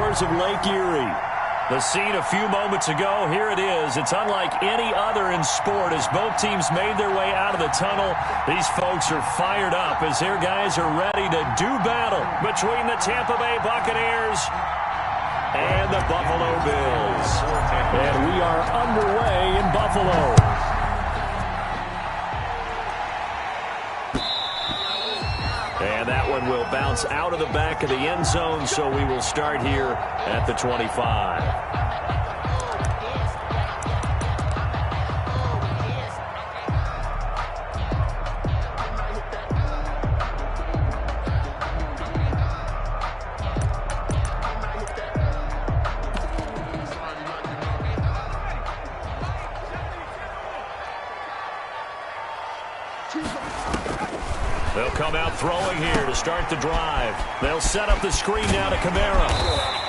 shores of Lake Erie. The scene a few moments ago, here it is. It's unlike any other in sport as both teams made their way out of the tunnel. These folks are fired up as their guys are ready to do battle between the Tampa Bay Buccaneers and the Buffalo Bills. And we are underway in Buffalo. And that one will bounce out of the back of the end zone, so we will start here at the 25. They'll come out throwing here to start the drive. They'll set up the screen now to Kamara.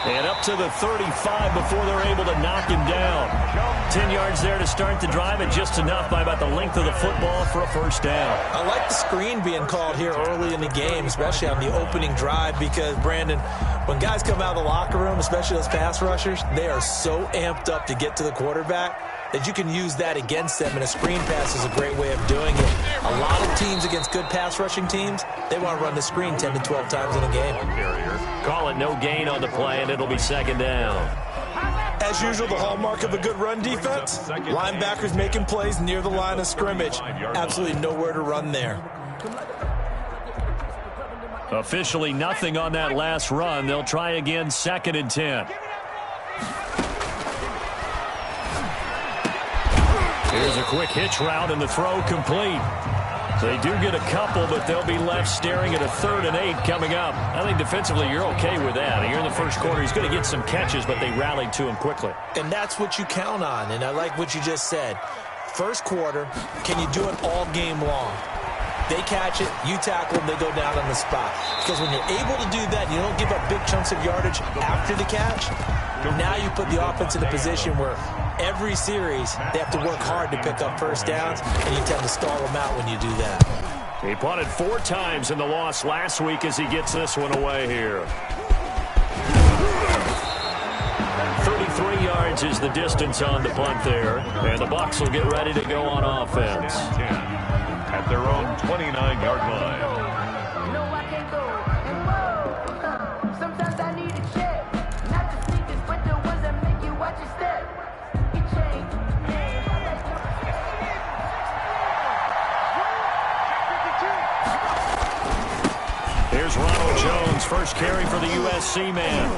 And up to the 35 before they're able to knock him down. 10 yards there to start the drive, and just enough by about the length of the football for a first down. I like the screen being called here early in the game, especially on the opening drive, because, Brandon, when guys come out of the locker room, especially those pass rushers, they are so amped up to get to the quarterback that you can use that against them, and a screen pass is a great way of doing it. A lot of teams against good pass rushing teams, they want to run the screen 10 to 12 times in a game. Call it no gain on the play, and it'll be second down. As usual, the hallmark of a good run defense, linebackers making plays near the line of scrimmage. Absolutely nowhere to run there. Officially nothing on that last run. They'll try again, second and 10. Here's a quick hitch route, and the throw complete. They do get a couple, but they'll be left staring at a 3rd and 8 coming up. I think defensively you're okay with that. Here in the first quarter, he's going to get some catches, but they rallied to him quickly. And that's what you count on, and I like what you just said. First quarter, can you do it all game long? They catch it, you tackle them, they go down on the spot. Because when you're able to do that, you don't give up big chunks of yardage after the catch. Now you put the offense in a position where every series they have to work hard to pick up first downs, and you tend to stall them out when you do that. He punted 4 times in the loss last week as he gets this one away here. 33 yards is the distance on the punt there, and the Bucs will get ready to go on offense. At their own 29-yard line. Here's Ronald Jones, first carry for the USC man.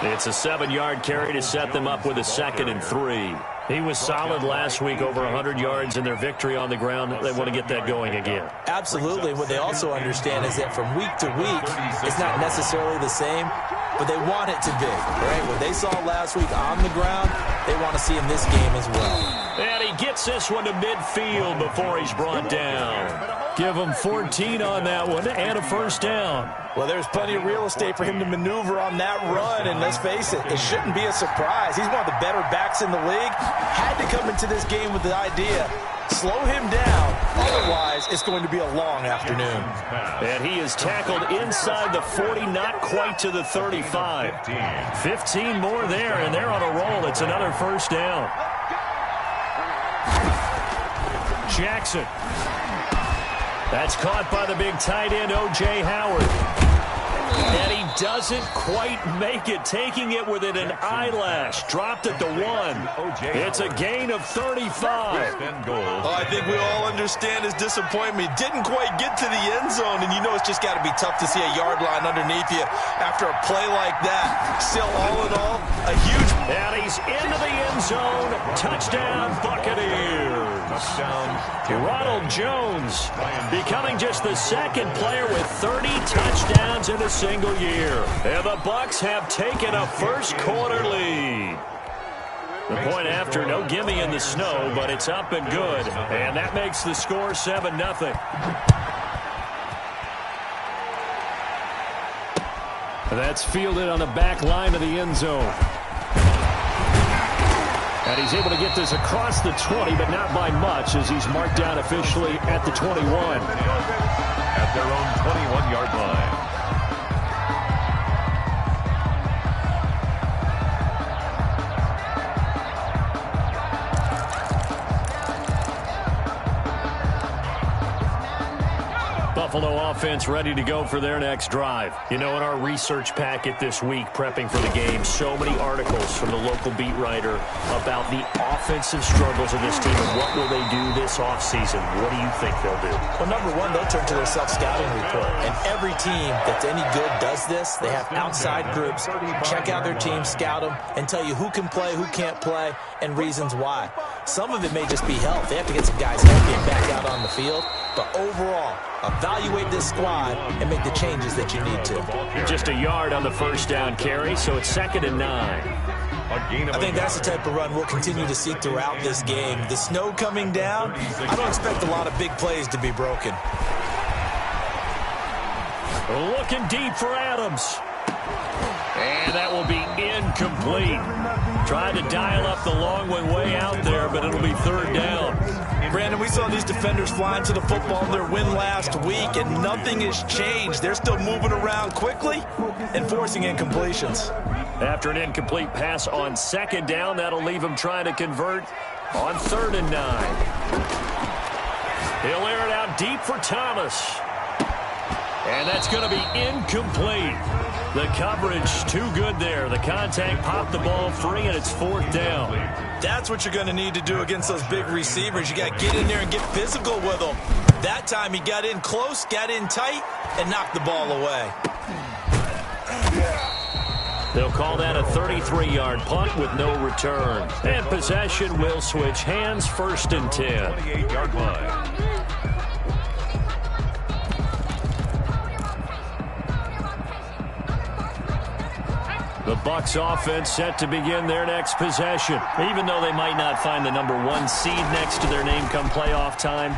It's a 7-yard carry to set them up with a 2nd and 3. He was solid last week, over 100 yards in their victory on the ground. They want to get that going again. Absolutely. What they also understand is that from week to week, it's not necessarily the same, but they want it to be, right? What they saw last week on the ground, they want to see in this game as well. And he gets this one to midfield before he's brought down. Give him 14 on that one and a first down. Well, there's plenty of real estate for him to maneuver on that run, and let's face it, it shouldn't be a surprise. He's one of the better backs in the league. Had to come into this game with the idea, slow him down, otherwise it's going to be a long afternoon. And he is tackled inside the 40, not quite to the 35. 15 more there, and they're on a roll. It's another first down. Jackson. That's caught by the big tight end, O.J. Howard. And he doesn't quite make it, taking it within an eyelash. Dropped at the 1. It's a gain of 35. Oh, I think we all understand his disappointment. Didn't quite get to the end zone, and you know it's just got to be tough to see a yard line underneath you after a play like that. Still, all in all, a huge... And he's into the end zone. Touchdown, Buccaneers. Ronald Jones becoming just the 2nd player with 30 touchdowns in a single year. And the Bucs have taken a first quarter lead. The point after, no gimme in the snow, but it's up and good. And that makes the score 7-0. That's fielded on the back line of the end zone. And he's able to get this across the 20, but not by much, as he's marked down officially at the 21. At their own 21-yard line. Buffalo offense ready to go for their next drive. You know, in our research packet this week, prepping for the game, so many articles from the local beat writer about the offensive struggles of this team and what will they do this offseason. What do you think they'll do? Well, number one, they'll turn to their self-scouting report. And every team that's any good does this. They have outside groups, check out their team, scout them, and tell you who can play, who can't play, and reasons why. Some of it may just be health. They have to get some guys healthy and back out on the field. But overall, evaluate this squad and make the changes that you need to. Just a yard on the first down carry, so it's 2nd and 9. I think that's the type of run we'll continue to see throughout this game. The snow coming down, I don't expect a lot of big plays to be broken. Looking deep for Adams. And that will be incomplete. Trying to dial up the long way out there, but it'll be 3rd down. Brandon, we saw these defenders flying to the football in their win last week, and nothing has changed. They're still moving around quickly and forcing incompletions. After an incomplete pass on 2nd down, that'll leave him trying to convert on 3rd and 9. He'll air it out deep for Thomas. And that's going to be incomplete. The coverage too good there. The contact popped the ball free, and it's 4th down. That's what you're going to need to do against those big receivers. You got to get in there and get physical with them. That time he got in close, got in tight, and knocked the ball away. They'll call that a 33-yard punt with no return. And possession will switch hands, 1st and 10. 28-yard line. The Bucs offense set to begin their next possession. Even though they might not find the number 1 seed next to their name come playoff time,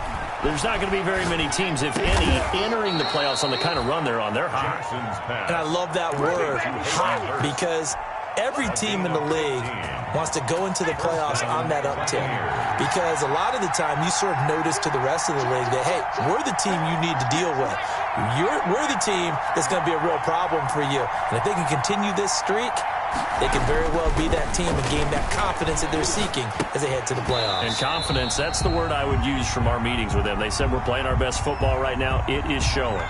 there's not going to be very many teams, if any, entering the playoffs on the kind of run they're on. They're hot. And I love that word, hot, because every team in the league wants to go into the playoffs on that uptick. Because a lot of the time you sort of notice to the rest of the league that, hey, we're the team you need to deal with. We're the team that's going to be a real problem for you. And if they can continue this streak, they can very well be that team and gain that confidence that they're seeking as they head to the playoffs. And confidence, that's the word I would use from our meetings with them. They said we're playing our best football right now. It is showing.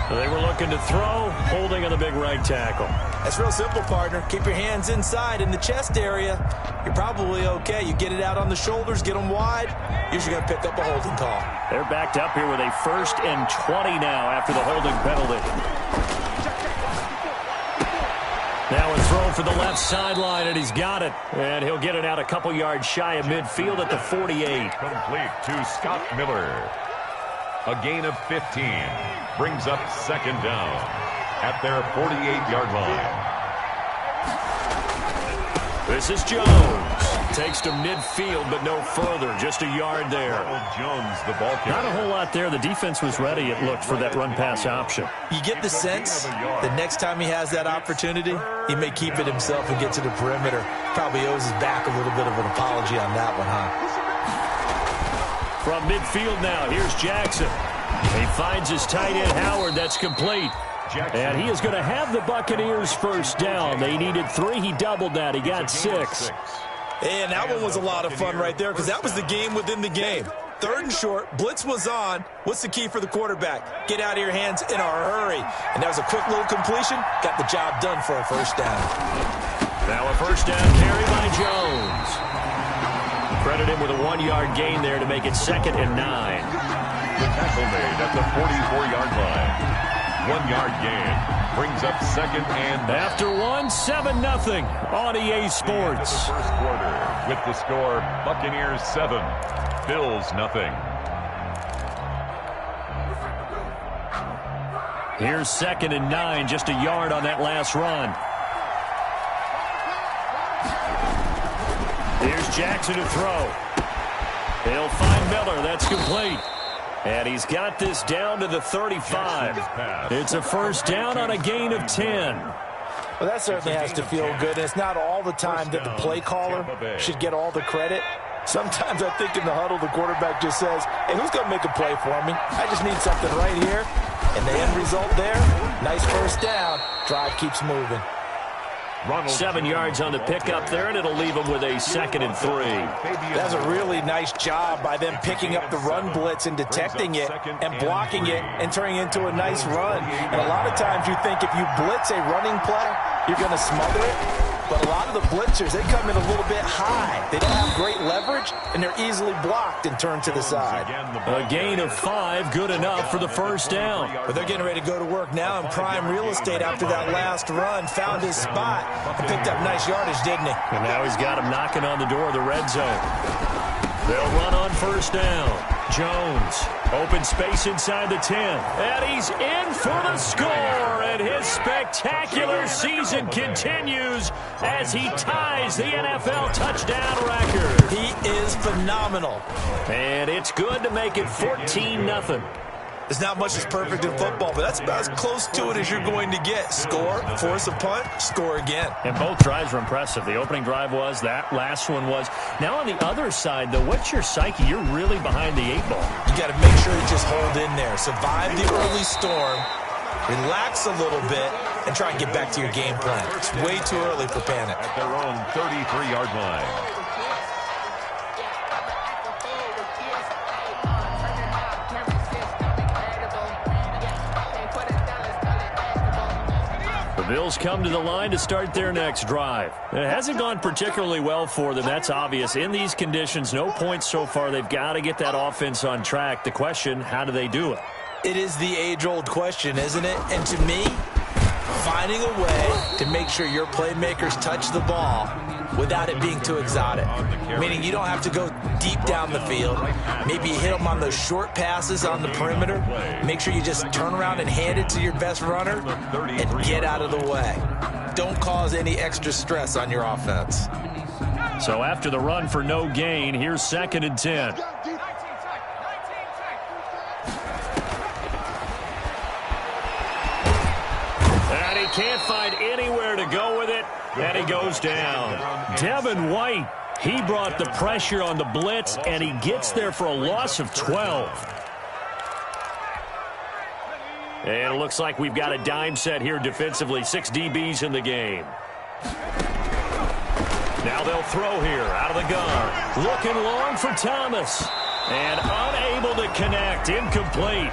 So they were looking to throw, holding on the big right tackle. That's real simple, partner. Keep your hands inside in the chest area. You're probably okay. You get it out on the shoulders, get them wide. Usually going to pick up a holding call. They're backed up here with a 1st and 20 now after the holding penalty. Now a throw for the left sideline, and he's got it. And he'll get it out a couple yards shy of midfield at the 48. Complete to Scott Miller. A gain of 15. Brings up 2nd down at their 48-yard line. This is Jones. Takes to midfield, but no further. Just a yard there. Jones, the ball carrier. Not a whole lot there. The defense was ready, it looked, for that run-pass option. You get the sense the next time he has that opportunity, he may keep it himself and get to the perimeter. Probably owes his back a little bit of an apology on that one, huh? From midfield now, here's Jackson. He finds his tight end, Howard. That's complete. And he is going to have the Buccaneers 1st down. They needed 3. He doubled that. He got 6. And that one was a lot of fun right there because that was the game within the game. 3rd and short. Blitz was on. What's the key for the quarterback? Get out of your hands in a hurry. And that was a quick little completion. Got the job done for a 1st down. Now a 1st down carry by Jones. Credit him with a 1-yard gain there to make it 2nd and 9. The tackle made at the 44-yard line. 1-yard gain. Brings up 2nd and... After 7-0 on EA Sports. The first quarter with the score, Buccaneers 7, Bills 0. Here's 2nd and 9, just a yard on that last run. Here's Jackson to throw. He'll find Miller. That's complete. And he's got this down to the 35. It's a 1st down on a gain of 10. Well, that certainly has to feel good. And it's not all the time that the play caller should get all the credit. Sometimes I think in the huddle, the quarterback just says, hey, who's going to make a play for me? I just need something right here. And the end result there, nice 1st down. Drive keeps moving. 7 yards on the pickup there, and it'll leave them with a 2nd and 3. That's a really nice job by them picking up the run blitz and detecting it and blocking it and turning it into a nice run. And a lot of times you think if you blitz a running play, you're going to smother it. But a lot of the blitzers, they come in a little bit high. They don't have great leverage, and they're easily blocked and turned to the side. A gain of 5, good enough for the first down. But they're getting ready to go to work now in prime real estate after that last run. Found his spot and picked up nice yardage, didn't he? And now he's got him knocking on the door of the red zone. They'll run on first down. Jones, open space inside the 10. And he's in for the score. And his spectacular season continues as he ties the NFL touchdown record. He is phenomenal. And it's good to make it 14-0. There's not much that's perfect in football, but that's about as close to it as you're going to get. Score, force a punt, score again. And both drives were impressive. The opening drive was, that last one was. Now on the other side, though, what's your psyche? You're really behind the 8 ball. You got to make sure you just hold in there. Survive the early storm, relax a little bit, and try and get back to your game plan. It's way too early for panic. At their own 33-yard line. The Bills come to the line to start their next drive. It hasn't gone particularly well for them. That's obvious. In these conditions, no points so far. They've got to get that offense on track. The question, how do they do it? It is the age-old question, isn't it? And to me, finding a way to make sure your playmakers touch the ball without it being too exotic. Meaning you don't have to go deep down the field. Maybe you hit them on those short passes on the perimeter. Make sure you just turn around and hand it to your best runner and get out of the way. Don't cause any extra stress on your offense. So after the run for no gain, here's 2nd and 10. And he can't find anywhere to go with it. And he goes down. Devin White, he brought the pressure on the blitz, and he gets there for a loss of 12. And it looks like we've got a dime set here defensively. 6 DBs in the game. Now they'll throw here out of the gun. Looking long for Thomas. And unable to connect. Incomplete.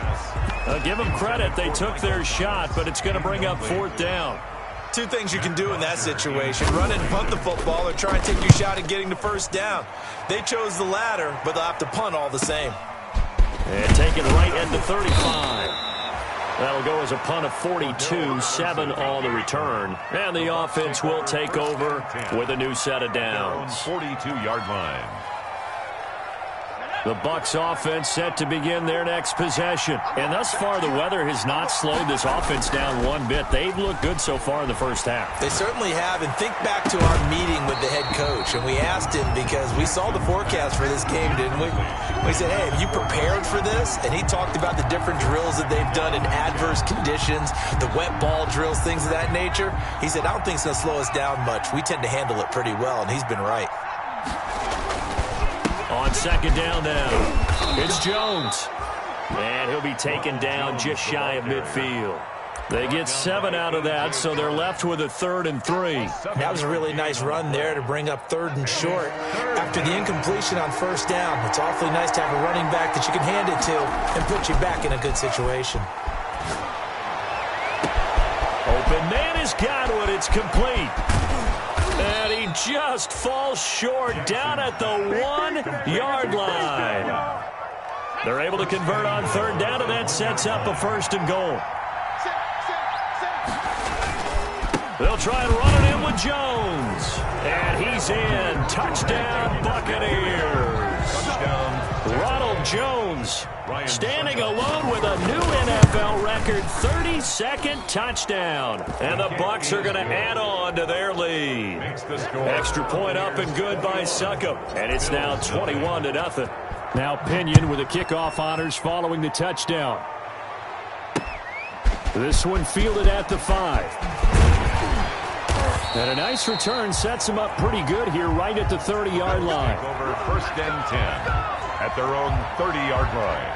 Give them credit. They took their shot, but it's going to bring up 4th down. 2 things you can do in that situation. Run and punt the football or try and take your shot at getting the first down. They chose the latter, but they'll have to punt all the same. And take it right at the 35. That'll go as a punt of 42, 7 on the return. And the offense will take over with a new set of downs. 42-yard line. The Bucs offense set to begin their next possession. And thus far, the weather has not slowed this offense down one bit. They've looked good so far in the first half. They certainly have. And think back to our meeting with the head coach. And we asked him because we saw the forecast for this game, didn't we? We said, hey, have you prepared for this? And he talked about the different drills that they've done in adverse conditions, the wet ball drills, things of that nature. He said, I don't think it's going to slow us down much. We tend to handle it pretty well, and he's been right. On 2nd down now, it's Jones. And he'll be taken down just shy of midfield. They get 7 out of that, so they're left with a 3rd and 3. That was a really nice run there to bring up 3rd and short. After the incompletion on 1st down, it's awfully nice to have a running back that you can hand it to and put you back in a good situation. Open man has got it. It's complete. And he just falls short down at the 1-yard line. They're able to convert on 3rd down, and that sets up a 1st and goal. They'll try and run it in with Jones. And he's in. Touchdown, Buccaneers. Touchdown. Ronald Jones standing alone with a new NFL record 32nd touchdown. And the Bucs are going to add on to their lead. Extra point up and good by Succop. And it's now 21-0. Now Pinion with the kickoff honors following the touchdown. This one fielded at the 5. And a nice return sets him up pretty good here right at the 30-yard line. Over 1st and 10 at their own 30-yard line.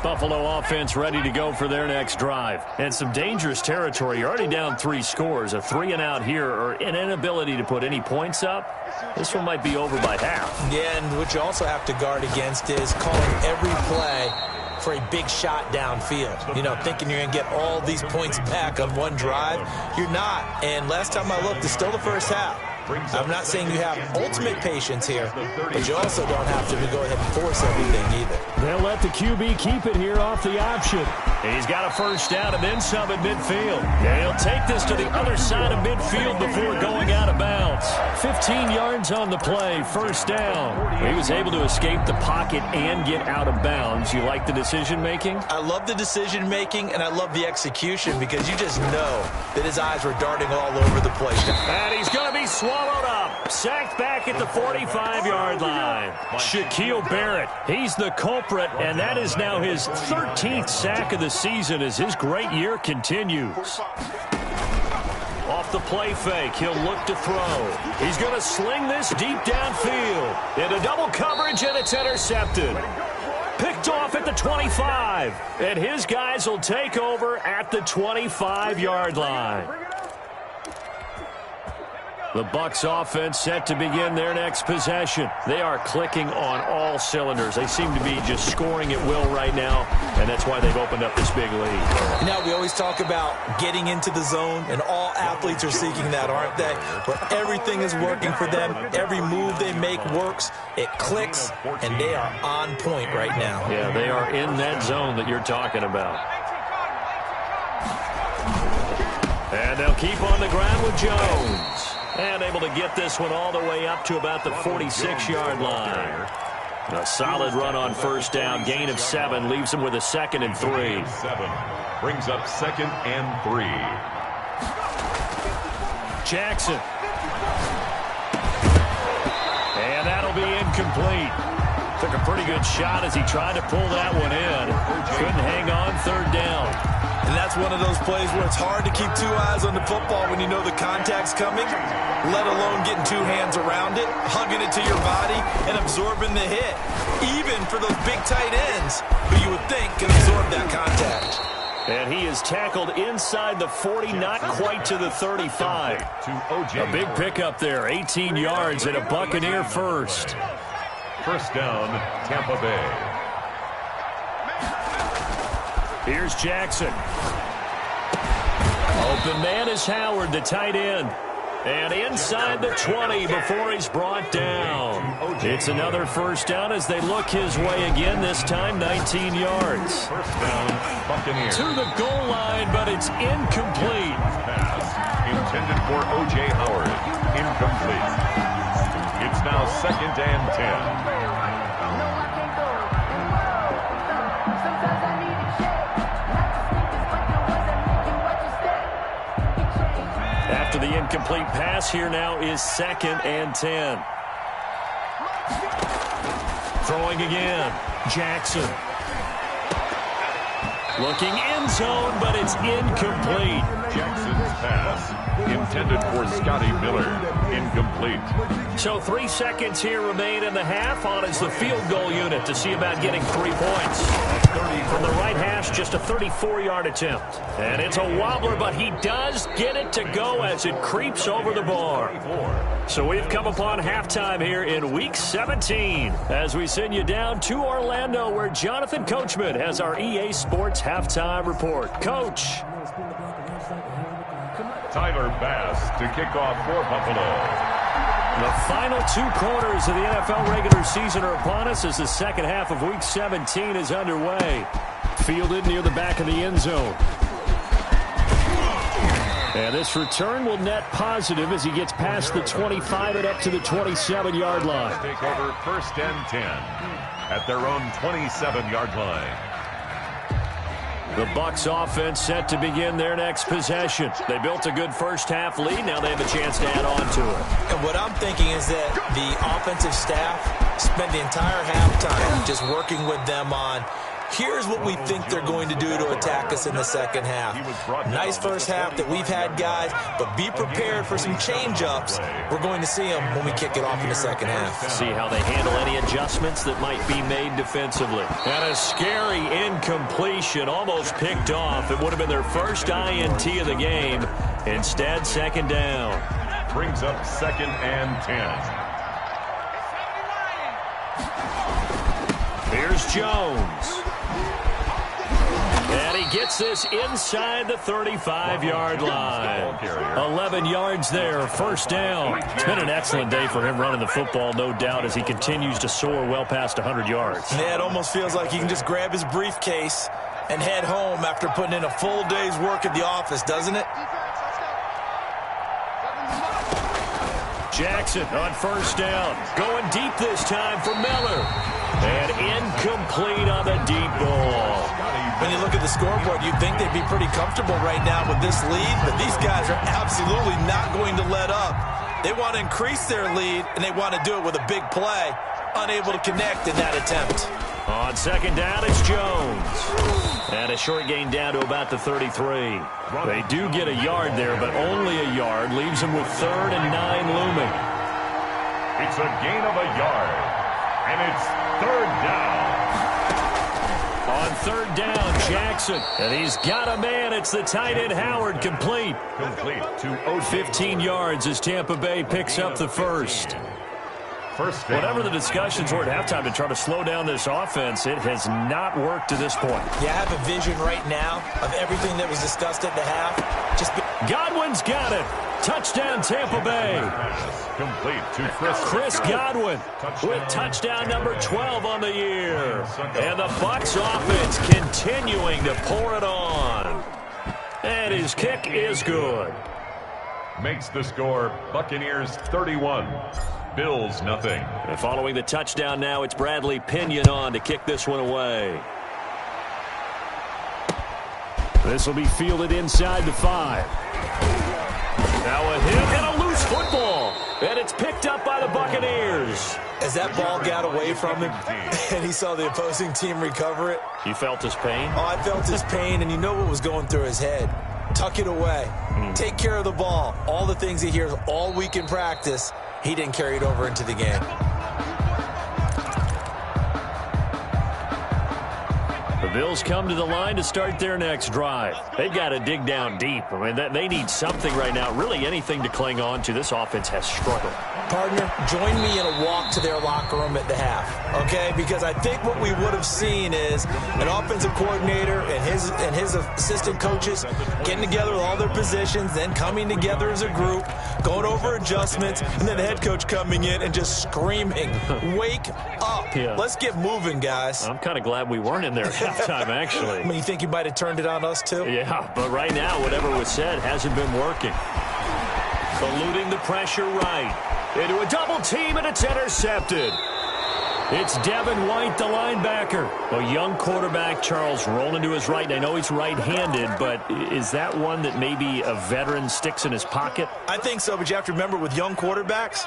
Buffalo offense ready to go for their next drive. And some dangerous territory. You're already down 3 scores. A 3-and-out here or an inability to put any points up. This one might be over by half. Yeah, and what you also have to guard against is calling every play for a big shot downfield. You know, thinking you're going to get all these points back on one drive. You're not. And last time I looked, it's still the first half. I'm not saying you have ultimate patience here, but you also don't have to go ahead and force everything either. They'll let the QB keep it here off the option. He's got a first down and then some at midfield. And he'll take this to the other side of midfield before going out of bounds. 15 yards on the play, first down. He was able to escape the pocket and get out of bounds. You like the decision-making? I love the decision-making, and I love the execution because you just know that his eyes were darting all over the place. And he's going to be swallowed up. Sacked back at the 45-yard line. Shaquille Barrett, he's the culprit, and that is now his 13th sack of the season as his great year continues. Off the play fake, he'll look to throw. He's going to sling this deep downfield. Into double coverage, and it's intercepted. Picked off at the 25. And his guys will take over at the 25-yard line. The Bucs offense set to begin their next possession. They are clicking on all cylinders. They seem to be just scoring at will right now, and that's why they've opened up this big lead. You know, we always talk about getting into the zone, and all athletes are seeking that, aren't they? Where everything is working for them. Every move they make works. It clicks, and they are on point right now. Yeah, they are in that zone that you're talking about. And they'll keep on the ground with Jones. And able to get this one all the way up to about the 46-yard line. A solid run on first down. Gain of 7 leaves him with a 2nd and 3. 7 brings up 2nd and 3. Jackson. And that'll be incomplete. Took a pretty good shot as he tried to pull that one in. Couldn't hang on, 3rd down. And that's one of those plays where it's hard to keep 2 eyes on the football when you know the contact's coming, let alone getting 2 hands around it, hugging it to your body, and absorbing the hit. Even for those big tight ends who you would think can absorb that contact. And he is tackled inside the 40, not quite to the 35. A big pickup there, 18 yards and a Buccaneer first. First down, Tampa Bay. Here's Jackson. Open man is Howard, the tight end. And inside the 20 before he's brought down. It's another first down as they look his way again, this time 19 yards. First down, Buccaneers. To the goal line, but it's incomplete. Pass intended for O.J. Howard. Incomplete. It's now 2nd and 10. After the incomplete pass, here now is 2nd and 10. Throwing again. Jackson. Looking end zone, but it's incomplete. Jackson's pass intended for Scotty Miller. Incomplete. So 3 seconds here remain in the half. On is the field goal unit to see about getting 3 points. From the right hash, just a 34-yard attempt. And it's a wobbler, but he does get it to go as it creeps over the bar. So we've come upon halftime here in Week 17 as we send you down to Orlando where Jonathan Coachman has our EA Sports Halftime Report. Coach. Tyler Bass to kick off for Buffalo. The final 2 quarters of the NFL regular season are upon us as the second half of Week 17 is underway. Fielded near the back of the end zone. And this return will net positive as he gets past the 25 and up to the 27-yard line. Take over 1st and 10 at their own 27-yard line. The Bucs offense set to begin their next possession. They built a good first half lead. Now they have a chance to add on to it. And what I'm thinking is that the offensive staff spent the entire halftime just working with them on Here's what we think they're going to do to attack us in the second half. Nice first half that we've had, guys, but be prepared for some change-ups. We're going to see them when we kick it off in the second half. See how they handle any adjustments that might be made defensively. And a scary incompletion, almost picked off. It would have been their first INT of the game. Instead, second down. Brings up 2nd and 10. Here's Jones. And he gets this inside the 35-yard line. 11 yards there, first down. It's been an excellent day for him running the football, no doubt, as he continues to soar well past 100 yards. Yeah, it almost feels like he can just grab his briefcase and head home after putting in a full day's work at the office, doesn't it? Jackson on first down. Going deep this time for Miller. And incomplete on the deep ball. When you look at the scoreboard, you'd think they'd be pretty comfortable right now with this lead, but these guys are absolutely not going to let up. They want to increase their lead, and they want to do it with a big play. Unable to connect in that attempt. On second down, it's Jones. And a short gain down to about the 33. They do get a yard there, but only a yard. Leaves them with 3rd and 9 looming. It's a gain of a yard. And it's 3rd down. On 3rd down, Jackson. And he's got a man. It's the tight end, Howard, complete. Complete to 15 yards as Tampa Bay picks up the first. Whatever the discussions were at halftime to try to slow down this offense, it has not worked to this point. Yeah, I have a vision right now of everything that was discussed at the half. Godwin's got it. Touchdown, Tampa Bay. Complete to Chris Godwin with touchdown number 12 on the year. And the Bucs offense continuing to pour it on. And his kick is good. Makes the score Buccaneers 31. Bills nothing. And following the touchdown now, it's Bradley Pinion on to kick this one away. This will be fielded inside the 5. Now a hit and a loose football. And it's picked up by the Buccaneers. As that ball got away from him and he saw the opposing team recover it. You felt his pain? Oh, I felt his pain, and you know what was going through his head. Tuck it away. Take care of the ball. All the things he hears all week in practice, he didn't carry it over into the game. The Bills come to the line to start their next drive. They've got to dig down deep. I mean, they need something right now, really anything to cling on to. This offense has struggled. Partner, join me in a walk to their locker room at the half, okay? Because I think what we would have seen is an offensive coordinator and his assistant coaches getting together with all their positions, then coming together as a group, going over adjustments, and then the head coach coming in and just screaming, "Wake up. Yeah. Let's get moving, guys." I'm kind of glad we weren't in there at halftime, actually. I mean, you think you might have turned it on us, too? Yeah, but right now, whatever was said hasn't been working. Eluding the pressure right. Into a double team, and it's intercepted. It's Devin White, the linebacker. A young quarterback, Charles, rolling to his right. I know he's right-handed, but is that one that maybe a veteran sticks in his pocket? I think so, but you have to remember with young quarterbacks,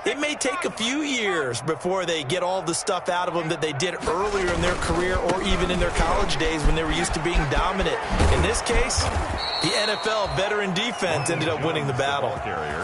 it may take a few years before they get all the stuff out of them that they did earlier in their career or even in their college days when they were used to being dominant. In this case, the NFL veteran defense ended up winning the battle.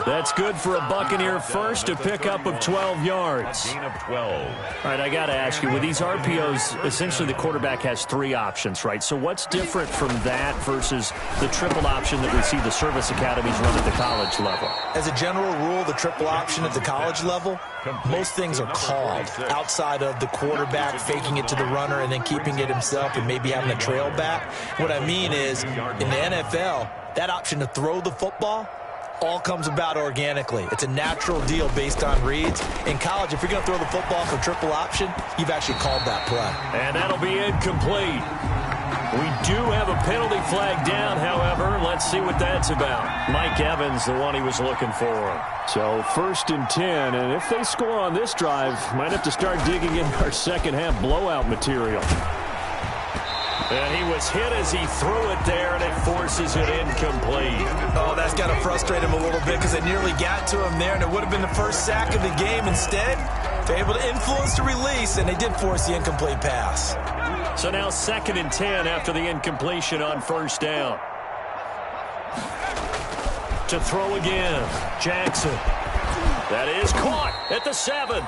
That's good for a Buccaneer first, a pickup of 12 yards. Gain of 12. All right, I got to ask you, with these RPOs, essentially the quarterback has 3 options, right? So what's different from that versus the triple option that we see the service academies run at the college level? As a general rule, the triple option at the college level, most things are called outside of the quarterback faking it to the runner and then keeping it himself and maybe having a trail back. What I mean is, in the NFL, that option to throw the football all comes about organically. It's a natural deal based on reads. In college, if you're going to throw the football for triple option, you've actually called that play. And that'll be incomplete. We do have a penalty flag down, however. Let's see what that's about. Mike Evans, the one he was looking for. So 1st and 10, and if they score on this drive, might have to start digging in our second half blowout material. And he was hit as he threw it there, and it forces it incomplete. Oh, that's got to frustrate him a little bit because it nearly got to him there, and it would have been the first sack of the game. Instead, they're able to influence the release, and they did force the incomplete pass. So now 2nd and 10 after the incompletion on first down. To throw again, Jackson. That is caught at the 7.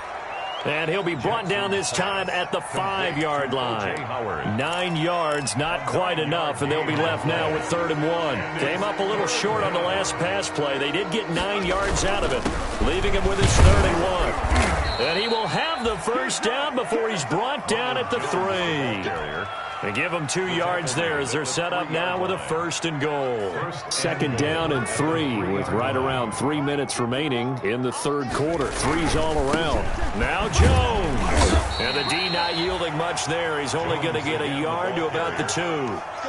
And he'll be brought down this time at the 5-yard line. 9 yards, not quite enough, and they'll be left now with 3rd and 1. Came up a little short on the last pass play. They did get 9 yards out of it, leaving him with his 3rd and 1. And he will have the first down before he's brought down at the 3. They give them 2 yards there as they're set up now with a 1st and goal. 2nd down and 3 with right around 3 minutes remaining in the 3rd quarter. 3's all around. Now Jones. And the D not yielding much there. He's only going to get a yard to about the 2.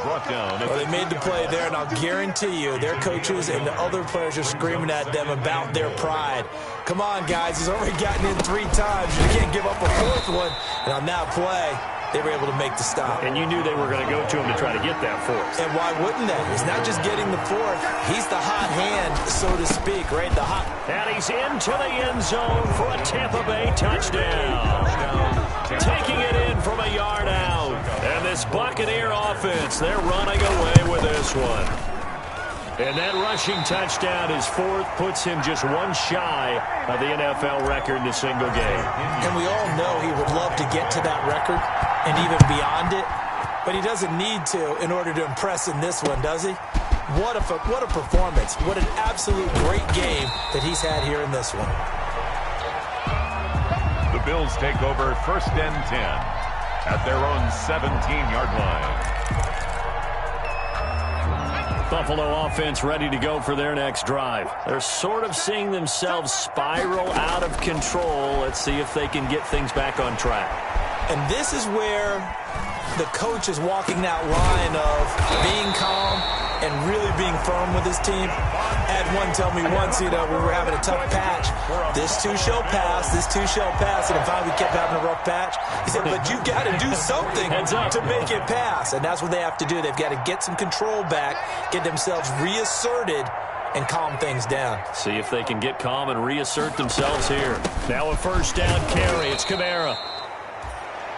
Brought down. Well, they made the play there, and I'll guarantee you their coaches and the other players are screaming at them about their pride. Come on, guys. He's already gotten in 3 times. You can't give up a 4th one. And on that play, they were able to make the stop. And you knew they were going to go to him to try to get that 4th. And why wouldn't they? He's not just getting the 4th. He's the hot hand, so to speak, right? The hot. And he's into the end zone for a Tampa Bay touchdown. Taking it in from a yard out. And this Buccaneer offense, they're running away with this one. And that rushing touchdown, his 4th, puts him just 1 shy of the NFL record in a single game. And we all know he would love to get to that record and even beyond it, but he doesn't need to in order to impress in this one, does he? What a performance. What an absolute great game that he's had here in this one. The Bills take over 1st and 10 at their own 17-yard line. Buffalo offense ready to go for their next drive. They're sort of seeing themselves spiral out of control. Let's see if they can get things back on track. And this is where the coach is walking that line of being calm and really being firm with his team. I had one tell me once, we were having a tough patch. This too shall pass, this too shall pass. And finally we kept having a rough patch. He said, but you got to do something to make it pass. And that's what they have to do. They've got to get some control back, get themselves reasserted, and calm things down. See if they can get calm and reassert themselves here. Now a 1st down carry. It's Kamara.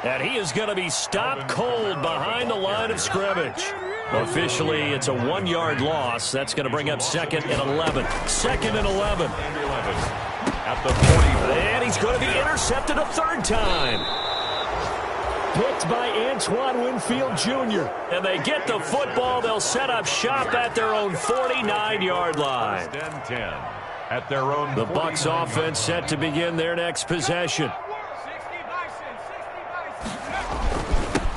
And he is going to be stopped cold behind the line of scrimmage. Officially, it's a 1-yard loss. That's going to bring up 2nd and 11. 2nd and 11. At the 40. And he's going to be intercepted a 3rd time. Picked by Antoine Winfield Jr. And they get the football. They'll set up shop at their own 49-yard line. 1st and 10 at their own. The Bucs offense set to begin their next possession.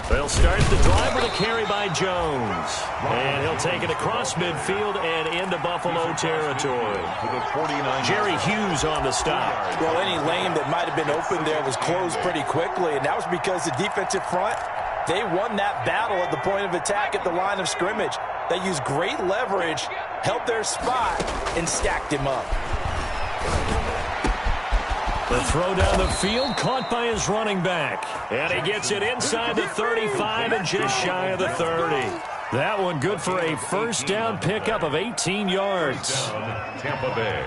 They'll start the drive with a carry by Jones. And he'll take it across midfield and into Buffalo territory. Jerry Hughes on the stop. Well, any lane that might have been open there was closed pretty quickly, and that was because the defensive front, they won that battle at the point of attack at the line of scrimmage. They used great leverage, held their spot, and stacked him up. The throw down the field, caught by his running back. And he gets it inside the 35 and just shy of the 30. That one good for a 1st down pickup of 18 yards. Tampa Bay.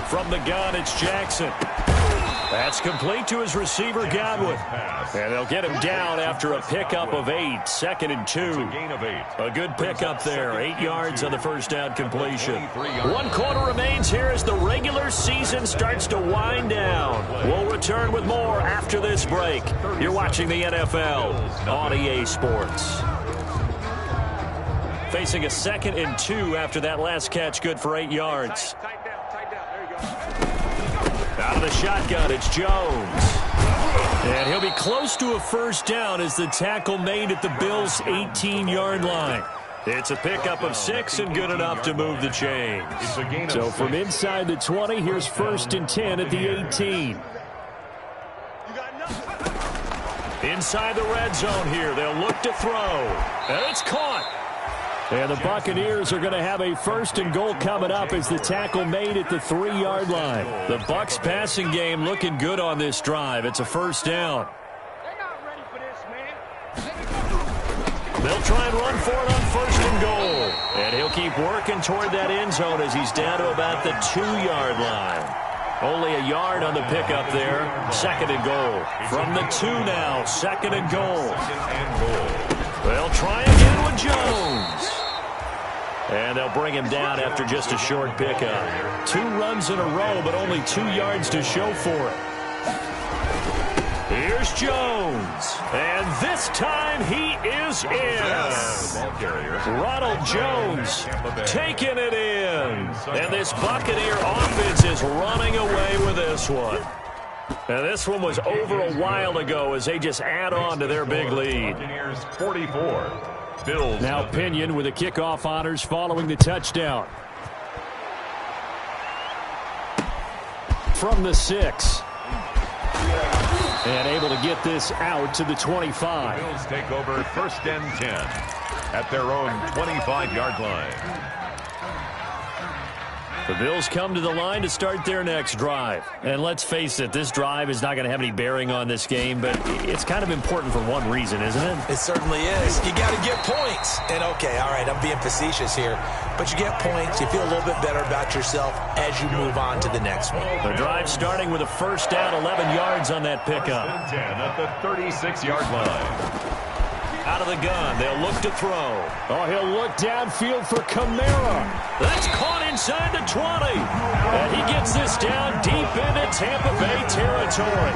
From the gun, it's Jackson. That's complete to his receiver, Godwin. And they'll get him down after a pickup of 8. 2nd and 2. A good pickup there. 8 yards on the 1st down completion. 1 quarter remains here as the regular season starts to wind down. We'll return with more after this break. You're watching the NFL on EA Sports. Facing a 2nd and 2 after that last catch, good for 8 yards. Out of the shotgun, it's Jones. And he'll be close to a 1st down as the tackle made at the Bills' 18-yard line. It's a pickup of 6 and good enough to move the chains. So from inside the 20, here's 1st and 10 at the 18. Inside the red zone here, they'll look to throw. And it's caught. And the Buccaneers are going to have a 1st and goal coming up as the tackle made at the 3-yard line. The Bucs passing game looking good on this drive. It's a 1st down. They're not ready for this, man. They'll try and run for it on 1st and goal. And he'll keep working toward that end zone as he's down to about the 2-yard line. Only a yard on the pickup there. 2nd and goal. From the 2 now. 2nd and goal. They'll try again with Jones. And they'll bring him down after just a short pickup. 2 runs in a row, but only 2 yards to show for it. Here's Jones. And this time he is in. Ronald Jones taking it in. And this Buccaneer offense is running away with this one. And this one was over a while ago as they just add on to their big lead. Buccaneers 44. Bills. Now Pinion with the kickoff honors following the touchdown. From the 6. And able to get this out to the 25. Bills take over 1st and 10 at their own 25-yard line. The Bills come to the line to start their next drive. And let's face it, this drive is not going to have any bearing on this game, but it's kind of important for one reason, isn't it? It certainly is. You got to get points. And okay, all right, I'm being facetious here, but you get points, you feel a little bit better about yourself as you move on to the next one. The drive starting with a 1st down, 11 yards on that pickup. 1st and 10 at the 36-yard line. Out of the gun, they'll look to throw. Oh, he'll look downfield for Kamara. That's caught inside the 20. And he gets this down deep into Tampa Bay territory.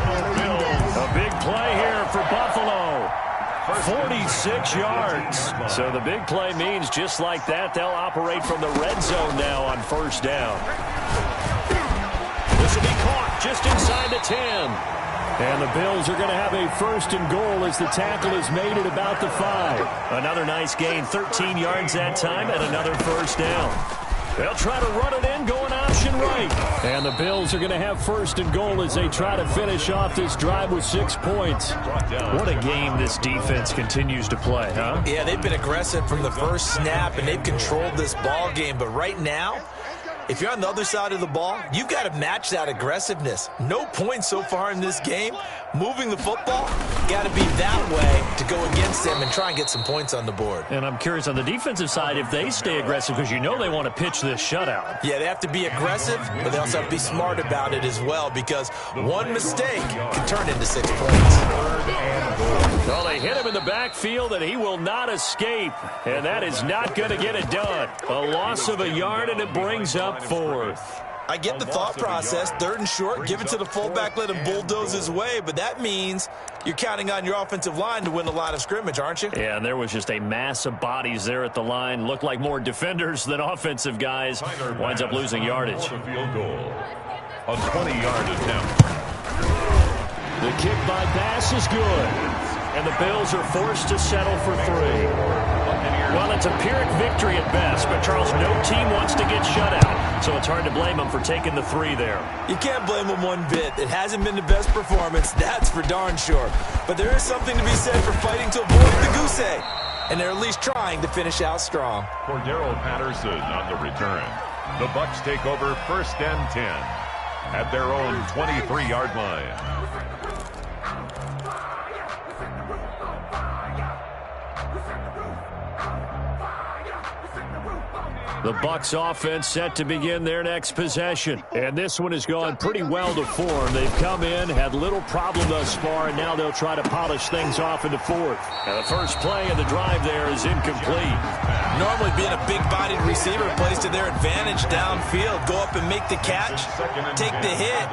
A big play here for Buffalo. 46 yards. So the big play means just like that, they'll operate from the red zone now on 1st down. This will be caught just inside the 10. And the Bills are going to have a 1st and goal as the tackle is made at about the 5. Another nice gain, 13 yards that time, and another 1st down. They'll try to run it in, going option right. And the Bills are going to have 1st and goal as they try to finish off this drive with 6 points. What a game this defense continues to play, huh? Yeah, they've been aggressive from the first snap, and they've controlled this ball game. But right now, if you're on the other side of the ball, you've got to match that aggressiveness. No points so far in this game. Moving the football, got to be that way to go against them and try and get some points on the board. And I'm curious on the defensive side if they stay aggressive because you know they want to pitch this shutout. Yeah, they have to be aggressive, but they also have to be smart about it as well because one mistake can turn into 6 points. Well, they hit him in the backfield, and he will not escape. And that is not going to get it done. A loss of a yard, and it brings up 4th. I get the thought process. 3rd and short, give it to the fullback, let him bulldoze his way. But that means you're counting on your offensive line to win the line of scrimmage, aren't you? Yeah, and there was just a mass of bodies there at the line. Looked like more defenders than offensive guys. Winds up losing yardage. Field goal. A 20-yard attempt. The kick by Bass is good. And the Bills are forced to settle for 3. Well, it's a Pyrrhic victory at best, but Charles, no team wants to get shut out, so it's hard to blame them for taking the 3 there. You can't blame them one bit. It hasn't been the best performance, that's for darn sure. But there is something to be said for fighting to avoid the goose egg, and they're at least trying to finish out strong. Cordero Patterson on the return. The Bucs take over 1st and 10 at their own 23-yard line. The Bucs offense set to begin their next possession. And this one has gone pretty well to form. They've come in, had little problem thus far, and now they'll try to polish things off in the 4th. And the first play of the drive there is incomplete. Normally being a big-bodied receiver plays to their advantage downfield. Go up and make the catch, take the hit,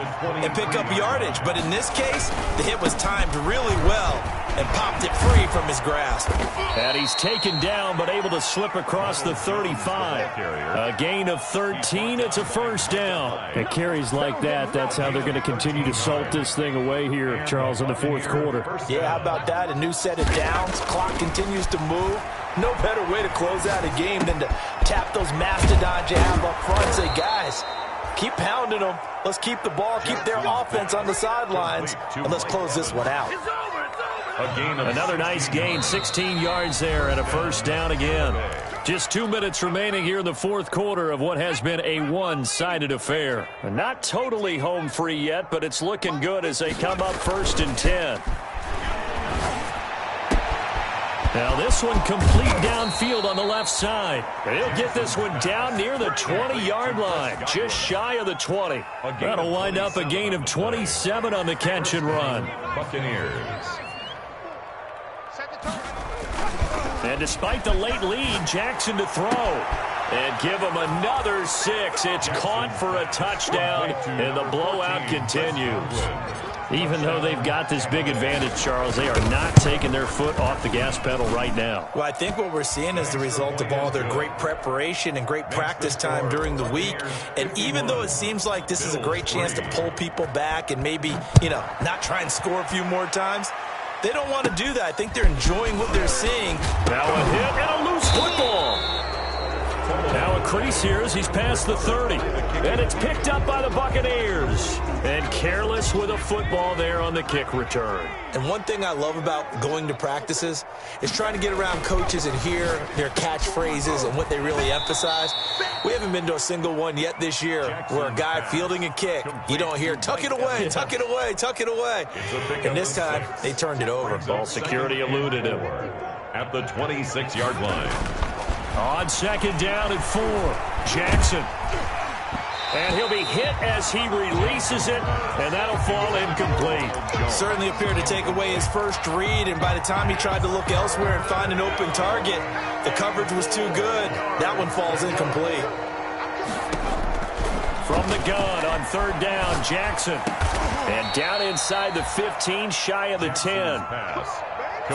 and pick up yardage. But in this case, the hit was timed really well and popped it free from his grasp. And he's taken down but able to slip across the 35. A gain of 13. It's a 1st down. And carries like that, that's how they're going to continue to salt this thing away here, Charles, in the 4th quarter. Yeah, how about that? A new set of downs. Clock continues to move. No better way to close out a game than to tap those mastodons you have up front and say, guys, keep pounding them. Let's keep the ball, keep their offense on the sidelines, and let's close this one out. Another nice gain, 16 yards there, and a 1st down again. Just 2 minutes remaining here in the 4th quarter of what has been a one-sided affair. Not totally home free yet, but it's looking good as they come up 1st and 10. Now this one complete downfield on the left side. He'll get this one down near the 20-yard line, just shy of the 20. That'll wind up a gain of 27 on the catch and run. Buccaneers. And despite the late lead, Jackson to throw. And give him another 6. It's caught for a touchdown, and the blowout continues. Even though they've got this big advantage, Charles, they are not taking their foot off the gas pedal right now. Well, I think what we're seeing is the result of all their great preparation and great practice time during the week. And even though it seems like this is a great chance to pull people back and maybe, not try and score a few more times, they don't want to do that. I think they're enjoying what they're seeing. Now a hit and a loose football. Now a crease here as he's past the 30. And it's picked up by the Buccaneers. And careless with a football there on the kick return. And one thing I love about going to practices is trying to get around coaches and hear their catchphrases and what they really emphasize. We haven't been to a single one yet this year where a guy fielding a kick, you don't hear, tuck it away, tuck it away, tuck it away. And this time, they turned it over. Ball security eluded him. At the 26-yard line. On second down and 4, Jackson. And he'll be hit as he releases it, and that'll fall incomplete. Certainly appeared to take away his first read, and by the time he tried to look elsewhere and find an open target, the coverage was too good. That one falls incomplete. From the gun on third down, Jackson. And down inside the 15, shy of the 10.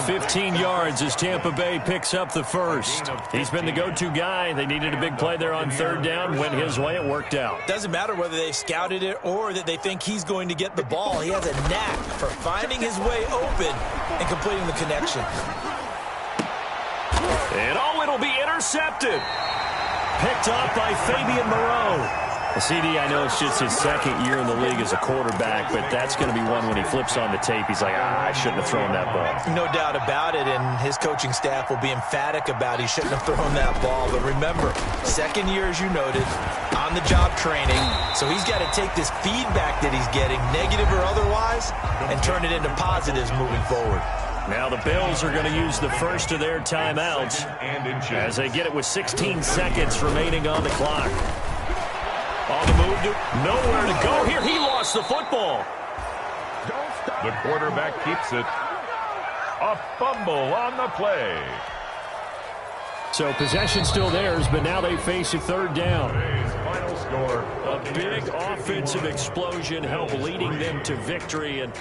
15 yards as Tampa Bay picks up the first. He's been the go-to guy. They needed a big play there on third down. Went his way. It worked out. Doesn't matter whether they've scouted it or that they think he's going to get the ball. He has a knack for finding his way open and completing the connection. And it'll be intercepted. Picked off by Fabian Moreau. CD, I know it's just his second year in the league as a quarterback, but that's going to be one when he flips on the tape. He's like, I shouldn't have thrown that ball. No doubt about it, and his coaching staff will be emphatic about he shouldn't have thrown that ball. But remember, second year, as you noted, on-the-job training, so he's got to take this feedback that he's getting, negative or otherwise, and turn it into positives moving forward. Now the Bills are going to use the first of their timeouts as they get it with 16 seconds remaining on the clock. On the move, nowhere to go here. He lost the football. The quarterback keeps it. A fumble on the play. So possession still theirs, but now they face a third down. Final score. A big offensive explosion helped leading them to victory. And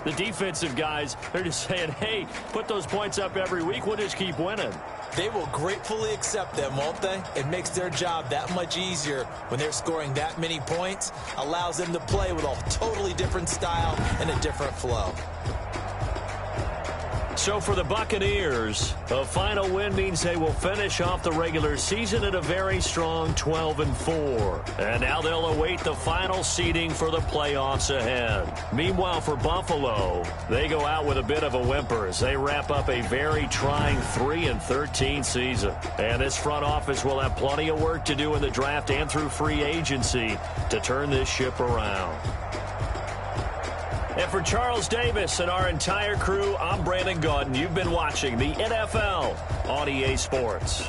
the defensive guys, they're just saying, hey, put those points up every week. We'll just keep winning. They will gratefully accept them, won't they? It makes their job that much easier when they're scoring that many points. Allows them to play with a totally different style and a different flow. So for the Buccaneers, a final win means they will finish off the regular season at a very strong 12-4. And now they'll await the final seeding for the playoffs ahead. Meanwhile, for Buffalo, they go out with a bit of a whimper as they wrap up a very trying 3-13 season. And this front office will have plenty of work to do in the draft and through free agency to turn this ship around. And for Charles Davis and our entire crew, I'm Brandon Gaudin. You've been watching the NFL on EA Sports.